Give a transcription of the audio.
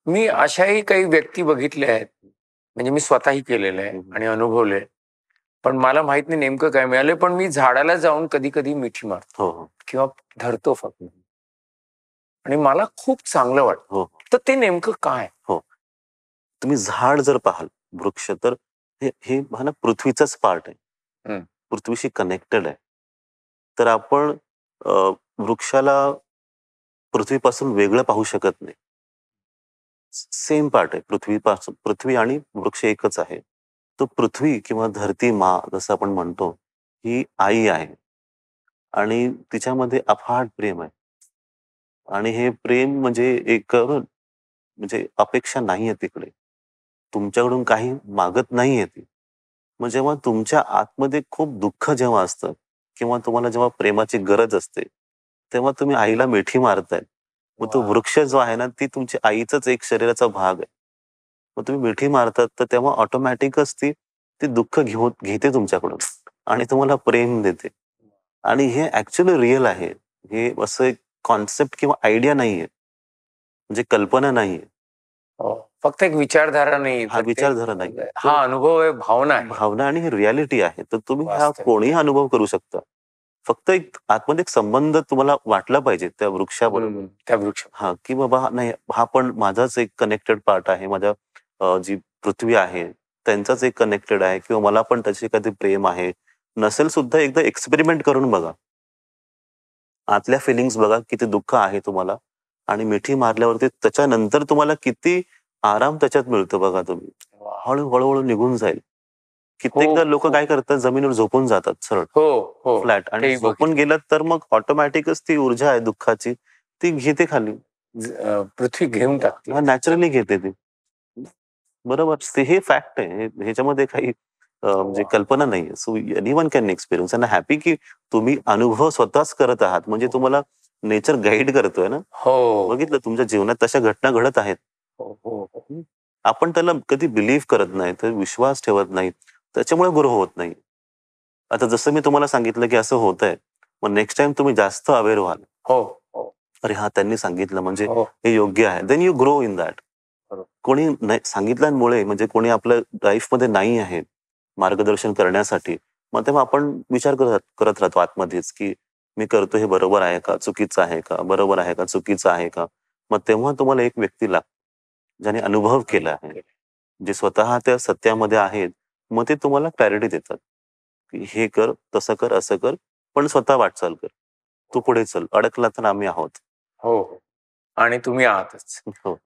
मी अशाही काही व्यक्ती बघितल्या आहेत, म्हणजे मी स्वतःही केलेलं आहे आणि अनुभवलंय. पण मला माहित नाही नेमकं काय मिळालंय, पण मी झाडाला जाऊन कधी-कधी मिठी मारतो हो, हो. किंवा धरतो फक्त आणि मला खूप चांगलं वाटतं. हो, तर ते नेमकं काय? हो. तुम्ही झाड जर पाहाल, वृक्ष तर हे हे ना पृथ्वीचाच पार्ट आहे. हं. पृथ्वीशी कनेक्टेड आहे. तर आपण अ, वृक्षाला पृथ्वीपासून वेगळं पाहू शकत नाही. सेम पार्ट आहे. पृथ्वी आणि वृक्ष एकच आहे. तो पृथ्वी किंवा धरती मा जसं आपण म्हणतो, ही आई आहे आणि तिच्यामध्ये अफाट प्रेम आहे. आणि हे प्रेम म्हणजे एक म्हणजे अपेक्षा नाहीये तिकडे. तुमच्याकडून काही मागत नाहीये ती. मग जेव्हा तुमच्या आतमध्ये खूप दुःख जेव्हा असतं किंवा तुम्हाला जेव्हा प्रेमाची गरज असते, तेव्हा तुम्ही आईला मिठी मारताय. मग तो वाह! वृक्ष जो आहे ना, ती तुमची आईचाच एक शरीराचा भाग आहे. मग तुम्ही मिठी मारतात, तर तेव्हा ऑटोमॅटिकच ती ती दुःख घेते तुमच्याकडून आणि तुम्हाला प्रेम देते. आणि हे ॲक्चुअली रिअल आहे. हे असं एक कॉन्सेप्ट किंवा आयडिया नाहीये. म्हणजे कल्पना नाहीये. हो. फक्त एक विचारधारा नाही, हा तर ते विचारधारा नाहीये. हा अनुभव आहे, भावना आहे. भावना आणि ही रिॲलिटी आहे. तर तुम्ही हा वास्तविक. कोणीही अनुभव करू शकता. फक्त एक आतमध्ये एक संबंध तुम्हाला वाटला पाहिजे त्या वृक्षाबरोबर. त्या वृक्ष हां, की बाबा नाही हा पण माझाच एक कनेक्टेड पार्ट आहे. माझ्या जी पृथ्वी आहे, त्यांचाच एक कनेक्टेड आहे किंवा मला पण त्याचे कधी प्रेम आहे. नसेल सुद्धा एकदा एक्सपेरिमेंट करून बघा. आतल्या फीलिंग्स बघा, किती दुःख आहे तुम्हाला आणि मिठी मारल्यावरती त्याच्यानंतर तुम्हाला किती आराम त्याच्यात मिळतो बघा तुम्ही. वाह! हळू निघून जाईल. कित्येकदा खूप, लोकं खूप. काय करतात जमिनीवर झोपून जातात सरळ, हो, हो. फ्लॅट आणि तेही झोपून बघितलं. गेलात तर मग ऑटोमॅटिकच ती ऊर्जा आहे दुःखाची, ती घेते खाली. पृथ्वी घेऊन टाकते. हां, नॅचरली घेते ती. बरोबर. ते हे फॅक्ट आहे. ह्याच्यामध्ये काही म्हणजे वाह! कल्पना नाहीये. So anyone can experience and happy की तुम्ही अनुभव स्वतःच करत आहात. म्हणजे तुम्हाला नेचर गाईड करतोय ना. हो. बघितलं तुमच्या जीवनात तशा घटना घडत आहेत. हो, हो, हो. हं. आपण त्याला कधी बिलीव्ह करत नाही, तर विश्वास ठेवत नाही. त्याच्यामुळे ग्रो होत नाही. आता जसं मी तुम्हाला सांगितलं, की असं होतंय. मग नेक्स्ट टाईम तुम्ही जास्त अवेअर व्हाल. हो, हो, अरे हां, त्यांनी सांगितलं म्हणजे हो. हे योग्य आहे. Then you grow in that. बरोबर. कोणी नाही सांगितल्यामुळे म्हणजे कोणी आपल्या लाईफमध्ये नाही आहे मार्गदर्शन करण्यासाठी, मग तेव्हा आपण विचार करत करत राहतो आतमध्येच, की मी करतो हे बरोबर आहे का? चुकीचं आहे का? बरोबर आहे का? चुकीचं आहे का? मग तेव्हा तुम्हाला एक व्यक्ती लागतो, ज्याने अनुभव केला आहे. ओके. जे स्वतः त्या सत्यामध्ये आहेत, मग ते तुम्हाला क्लॅरिटी देतात, की हे कर, तसं कर, असं कर, पण स्वतः वाटचाल कर. तू पुढे चल. अडकला तर आम्ही आहोत. हो, हो. आणि तुम्ही आहातच. हो.